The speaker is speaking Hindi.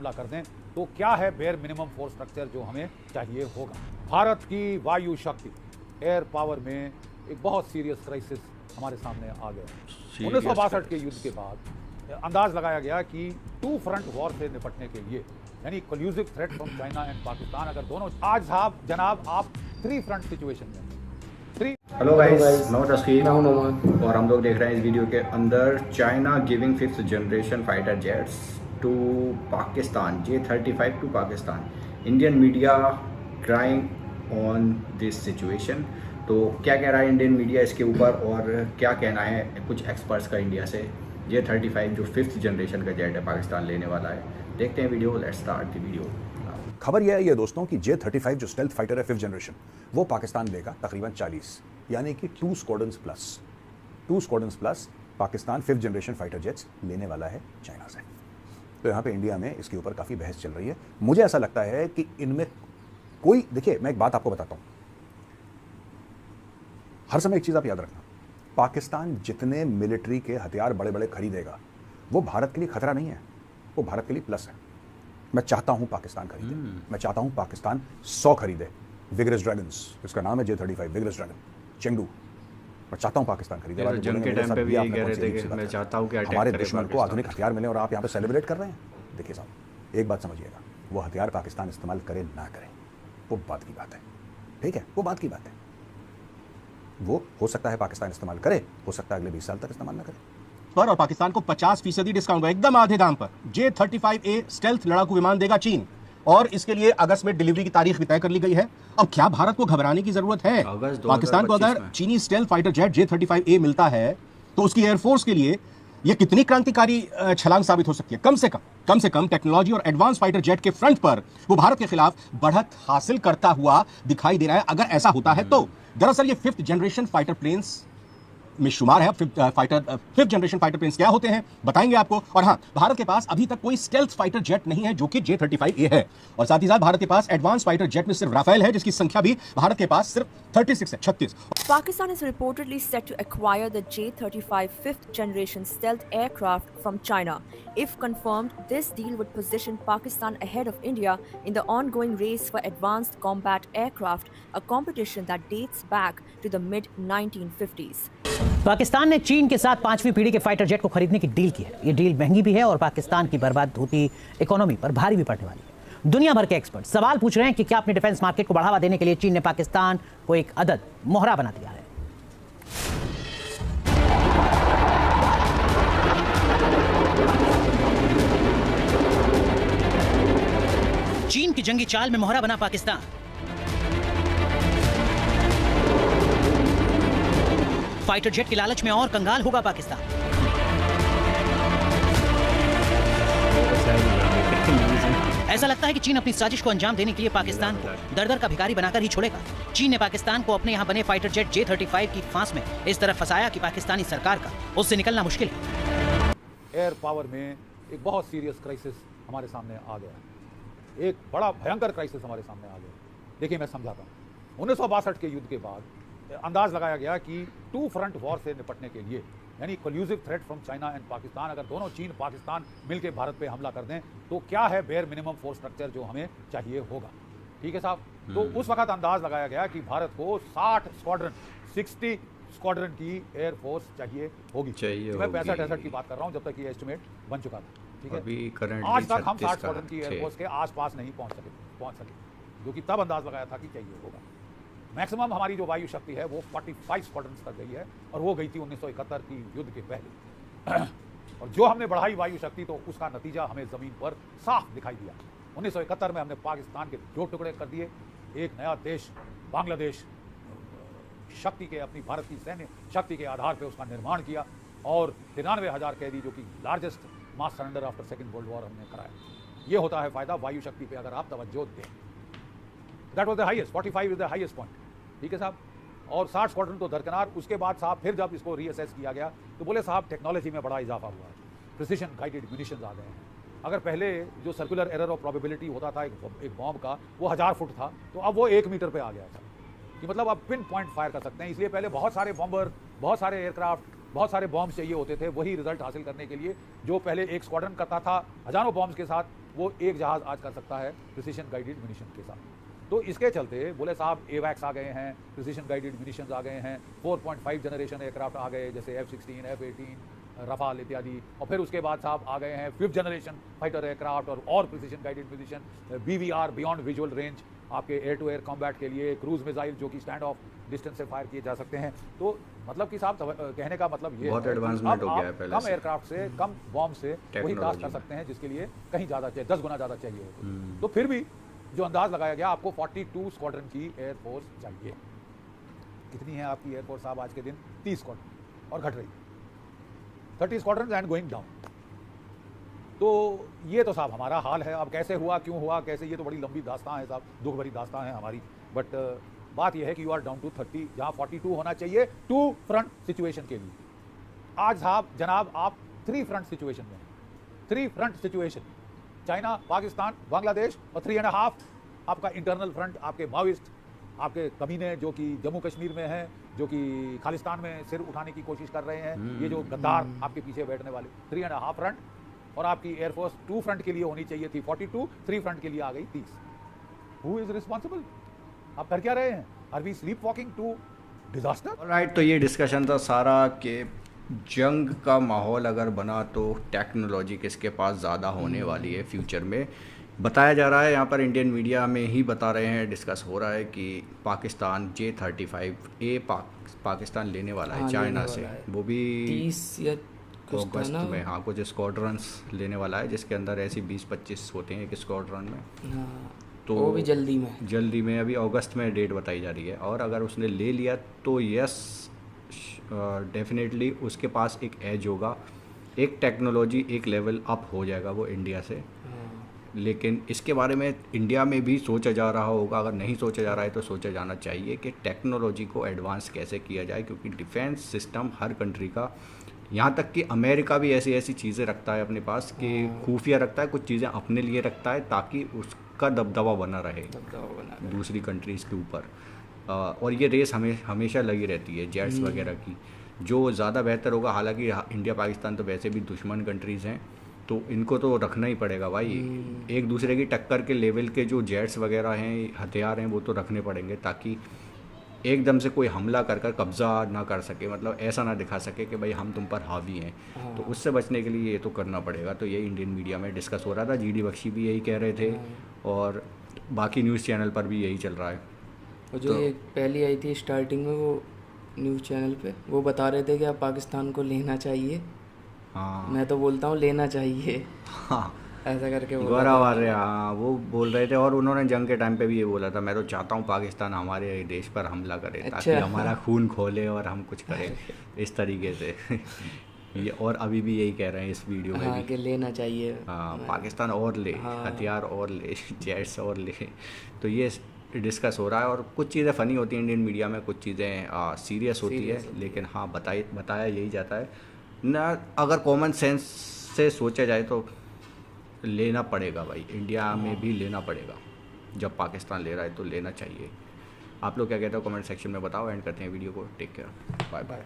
हमला कर दें तो क्या है बेयर मिनिमम फोर्स स्ट्रक्चर जो हमें चाहिए होगा। भारत की वायु शक्ति एयर पावर में एक बहुत सीरियस क्राइसिस हमारे सामने आ गया। 1962 के युद्ध के बाद अंदाज लगाया गया कि टू फ्रंट वॉर से निपटने के लिए यानी collusive threat from China and Pakistan, अगर दोनों आज साहब जनाब आप थ्री फ्रंट सिचुएशन में हेलो गाइस, मैं तस्कीर और हम लोग देख रहे हैं इस वीडियो के अंदर China giving 5th generation fighter jets to Pakistan, J-35 to Pakistan. Indian media crying on this situation. तो क्या कह रहा है इंडियन मीडिया इसके ऊपर और क्या कहना है कुछ एक्सपर्ट्स का इंडिया से। J-35 जो 5th जनरेशन का जेट है पाकिस्तान लेने वाला है। देखते हैं video, let's start the video. खबर यह है ये दोस्तों कि J-35 जो स्टेल्थ फाइटर है 5th जनरेशन, वो पाकिस्तान लेगा तकरीबन 40, यानी कि 2 squadrons plus Pakistan 5th generation fighter jets लेने वाला है चाइना से। तो यहाँ पे इंडिया में इसके ऊपर काफ़ी बहस चल रही है। मुझे ऐसा लगता है कि इनमें कोई, देखिए मैं एक बात आपको बताता हूँ, हर समय एक चीज़ आप याद रखना, पाकिस्तान जितने मिलिट्री के हथियार बड़े बड़े खरीदेगा वो भारत के लिए खतरा नहीं है, वो भारत के लिए प्लस है। मैं चाहता हूं पाकिस्तान खरीदे, मैं चाहता हूं पाकिस्तान 100 खरीदे विगरस ड्रैगन्स, इसका नाम है J-35 विगरस ड्रैगन चेंगडू। मैं चाहता हूं पाकिस्तान खरीदे। जंग के टाइम पे भी यही कह रहे थे कि मैं चाहता हूं कि अटैक हमारे करे दुश्मन को आधुनिक हथियार मिले और आप यहाँ पे सेलिब्रेट कर रहे हैं। देखिए साहब, एक बात समझिएगा, वो हथियार पाकिस्तान इस्तेमाल करे ना करे वो बात की बात है, ठीक है, वो बात की बात है। वो हो सकता है पाकिस्तान इस्तेमाल करे, हो सकता है अगले 20 साल तक इस्तेमाल ना करे पर, और पाकिस्तान को 50% डिस्काउंट एकदम आधे दाम पर J-35A स्टेल्थ लड़ाकू विमान देगा चीन, और इसके लिए अगस्त में डिलीवरी की तारीख भी तय कर ली गई है। अब क्या भारत को घबराने की जरूरत है? पाकिस्तान को अगर चीनी स्टेल्थ फाइटर जेट J-35A मिलता है तो उसकी एयरफोर्स के लिए यह कितनी क्रांतिकारी छलांग साबित हो सकती है। कम से कम टेक्नोलॉजी और एडवांस फाइटर जेट के फ्रंट पर वो भारत के खिलाफ बढ़त हासिल करता हुआ दिखाई दे रहा है। अगर ऐसा होता है तो दरअसल ये 5th जनरेशन फाइटर प्लेन्स में शुमार है। 5th जनरेशन फाइटर प्लेन्स क्या होते हैं बताएंगे आपको। और हाँ, भारत के पास अभी तक कोई स्टेल्थ फाइटर जेट नहीं है जो कि J-35A है, और साथ ही साथ भारत के पास एडवांस फाइटर जेट में सिर्फ राफेल है, जिसकी संख्या भी भारत के पास सिर्फ 36 है, 36। Pakistan is reportedly set to acquire the J-35 5th generation stealth aircraft from China. If confirmed, this deal would position Pakistan ahead of India in the ongoing race for advanced combat aircraft, a competition that dates back to the mid-1950s. Pakistan ने चीन के साथ 5वीं पीढ़ी के फाइटर जेट को खरीदने की डील की है। ये डील महंगी भी है और पाकिस्तान की बर्बाद होती इकोनॉमी पर भारी भी पड़ने वाली है। दुनिया भर के एक्सपर्ट सवाल पूछ रहे हैं कि क्या अपने डिफेंस मार्केट को बढ़ावा देने के लिए चीन ने पाकिस्तान को एक अदद मोहरा बना दिया है। चीन की जंगी चाल में मोहरा बना पाकिस्तान। फाइटर जेट के लालच में और कंगाल होगा पाकिस्तान। ऐसा लगता है कि चीन अपनी साजिश को अंजाम देने के लिए पाकिस्तान को दर-दर का भिखारी बनाकर ही छोड़ेगा। चीन ने पाकिस्तान को अपने यहां बने फाइटर जेट J-35 की फांस में इस तरह फंसाया कि पाकिस्तानी सरकार का उससे निकलना मुश्किल है। एयर पावर में एक बहुत सीरियस क्राइसिस हमारे सामने आ गया, एक बड़ा भयंकर क्राइसिस हमारे सामने आ गया। देखिए मैं समझाता हूँ। 1962 के युद्ध के बाद अंदाज लगाया गया कि टू फ्रंट वॉर से निपटने के लिए यानी collusive threat from China and Pakistan, अगर दोनों चीन पाकिस्तान मिलकर भारत पे हमला कर दें तो क्या है बेयर मिनिमम फोर्स स्ट्रक्चर जो हमें चाहिए होगा, ठीक है साहब। तो उस वक्त अंदाज लगाया गया कि भारत को 60 स्क्वाड्रन की एयरफोर्स चाहिए होगी। मैं 65-68 की बात कर रहा हूँ, जब तक ये एस्टिमेट बन चुका था, ठीक है। आज तक हम 60 स्क्वाड्रन की एयरफोर्स के आसपास नहीं पहुंच सके, जो कि तब अंदाज लगाया था कि चाहिए होगा। मैक्सिमम हमारी जो वायु शक्ति है वो 45 स्क्वाड्रन्स तक गई है, और वो गई थी 1971 की युद्ध के पहले। और जो हमने बढ़ाई वायु शक्ति तो उसका नतीजा हमें ज़मीन पर साफ दिखाई दिया। 1971 में हमने पाकिस्तान के 2 टुकड़े कर दिए, एक नया देश बांग्लादेश शक्ति के, अपनी भारत की सैन्य शक्ति के आधार पर उसका निर्माण किया, और 93,000 कैदी, जो कि largest mass surrender after second world war, हमने कराया। ये होता है फ़ायदा वायु शक्ति पे अगर आप तवज्जो दें। That was the highest, 45 is the highest point, ठीक है साहब। और 60 स्क्वाड्रन तो दरकिनार। उसके बाद साहब फिर जब इसको रीअसेस किया गया तो बोले साहब टेक्नोलॉजी में बड़ा इजाफा हुआ है, प्रिसिशन गाइडेड म्यूनिशंस आ गए हैं। अगर पहले जो सर्कुलर एरर ऑफ प्रोबेबिलिटी होता था एक बॉम्ब का, वो 1000 फुट था, तो अब वो 1 मीटर पे आ गया था, कि मतलब अब पिन पॉइंट फायर कर सकते हैं। इसलिए पहले बहुत सारे बॉम्बर, बहुत सारे एयरक्राफ्ट, बहुत सारे बॉम्ब चाहिए होते थे वही रिजल्ट हासिल करने के लिए, जो पहले एक स्क्वाड्रन करता था हजारों बॉम्ब्स के साथ, वो एक जहाज़ आज कर सकता है प्रिसीशन गाइडेड म्यूनिशन के साथ। तो इसके चलते बोले साहब एवैक्स आ गए हैं, प्रिसीशन गाइडेड म्यूनिशंस आ गए हैं, 4.5 जनरेशन एयरक्राफ्ट आ गए जैसे F-16, F-18, रफाल इत्यादि, और फिर उसके बाद साहब आ गए हैं 5th जनरेशन फाइटर एयरक्राफ्ट और precision guided munition, BVR beyond visual range आपके एयर टू एयर कॉम्बैट के लिए, क्रूज मिसाइल जो कि स्टैंड ऑफ डिस्टेंस से फायर किए जा सकते हैं। तो मतलब कि साहब कहने का मतलब ये बहुत है कि एडवांसमेंट अब हो गया है आप पहले कम से। एयरक्राफ्ट से, कम बॉम्ब से वही टास्क टेक्नोलॉजी कर में। सकते हैं जिसके लिए कहीं ज़्यादा चाहिए, 10 गुना ज़्यादा चाहिए होती। तो फिर भी जो अंदाज लगाया गया, आपको 42 स्क्वाड्रन की एयरफोर्स चाहिए। कितनी है आपकी एयरफोर्स साहब आज के दिन? 30 स्क्वाड्रन, और घट रही 30 स्क्वाड्रन एंड गोइंग डाउन। तो ये तो साहब हमारा हाल है। अब कैसे हुआ, क्यों हुआ, कैसे, ये तो बड़ी लंबी दास्तां है साहब, दुख भरी दास्तां है हमारी। बट बात यह है कि यू आर डाउन टू 30, जहाँ 42 होना चाहिए 2 फ्रंट सिचुएशन के लिए। आज साहब जनाब आप 3 फ्रंट सिचुएशन में, 3 front situation, China, Pakistan, Bangladesh, और 3.5 आपका इंटरनल फ्रंट, आपके माओइस्ट, आपके कमीने जो कि जम्मू कश्मीर में हैं, जो कि खालिस्तान में सिर उठाने की कोशिश कर रहे हैं, ये जो गद्दार आपके पीछे बैठने वाले, 3.5 फ्रंट, और आपकी एयरफोर्स 2 फ्रंट के लिए होनी चाहिए थी 42, 3 फ्रंट के लिए आ गई 30। Who is responsible? आप कर क्या रहे हैं? Are we sleep walking to disaster? Right, तो ये डिस्कशन था सारा कि जंग का माहौल अगर बना तो टेक्नोलॉजी किसके पास ज़्यादा होने वाली है फ्यूचर में। बताया जा रहा है, यहाँ पर इंडियन मीडिया में ही बता रहे हैं, डिस्कस हो रहा है कि पाकिस्तान J-35A पाकिस्तान लेने वाला है चाइना से, वो भी 30 या अगस्त में। हाँ, कुछ स्क्वाड्रंस लेने वाला है जिसके अंदर ऐसे 20-25 होते हैं एक स्क्वाड्रन में। हाँ, तो वो भी जल्दी में अभी अगस्त में डेट बताई जा रही है। और अगर उसने ले लिया तो यस, डेफिनेटली उसके पास एक एज होगा, एक टेक्नोलॉजी एक लेवल अप हो जाएगा वो इंडिया से। लेकिन इसके बारे में इंडिया में भी सोचा जा रहा होगा, अगर नहीं सोचा जा रहा है तो सोचा जाना चाहिए कि टेक्नोलॉजी को एडवांस कैसे किया जाए, क्योंकि डिफेंस सिस्टम हर कंट्री का, यहाँ तक कि अमेरिका भी ऐसी ऐसी चीज़ें रखता है अपने पास कि खुफिया रखता है, कुछ चीज़ें अपने लिए रखता है ताकि उसका दबदबा बना रहे दूसरी कंट्रीज़ के ऊपर। और ये रेस हमेशा लगी रहती है जेट्स वगैरह की, जो ज़्यादा बेहतर होगा। हालांकि इंडिया पाकिस्तान तो वैसे भी दुश्मन कंट्रीज़ हैं, तो इनको तो रखना ही पड़ेगा भाई। एक दूसरे की टक्कर के लेवल के जो जेट्स वगैरह हैं, हथियार हैं, वो तो रखने पड़ेंगे ताकि एकदम से कोई हमला कर कब्ज़ा ना कर सके, मतलब ऐसा ना दिखा सके कि भाई हम तुम पर हावी हैं। तो उससे बचने के लिए ये तो करना पड़ेगा। तो ये इंडियन मीडिया में डिस्कस हो रहा था, GD बख्शी भी यही कह रहे थे और बाकी न्यूज़ चैनल पर भी यही चल रहा है। और जो एक पहली आई थी स्टार्टिंग में वो न्यूज़ चैनल पे, वो बता रहे थे कि आप पाकिस्तान को लेना चाहिए। हाँ, मैं तो बोलता हूँ लेना चाहिए। हाँ, ऐसा करके गौरव आर्य, हाँ, वो बोल रहे थे। और उन्होंने जंग के टाइम पे भी ये बोला था, मैं तो चाहता हूँ पाकिस्तान हमारे देश पर हमला करे ताकि हमारा खून खोले और हम कुछ करें इस तरीके से। ये और अभी भी यही कह रहे हैं इस वीडियो में भी कि लेना चाहिए। हाँ, पाकिस्तान और ले, हथियार और ले, जेट्स और ले। तो ये डिस्कस हो रहा है। और कुछ चीज़ें फ़नी होती हैं इंडियन मीडिया में, कुछ चीज़ें सीरियस होती है, लेकिन हाँ बताया यही जाता है ना। अगर कॉमन सेंस से सोचा जाए तो लेना पड़ेगा भाई, इंडिया में भी लेना पड़ेगा। जब पाकिस्तान ले रहा है तो लेना चाहिए। आप लोग क्या कहते हो कमेंट सेक्शन में बताओ। एंड करते हैं वीडियो को। Take care, bye bye.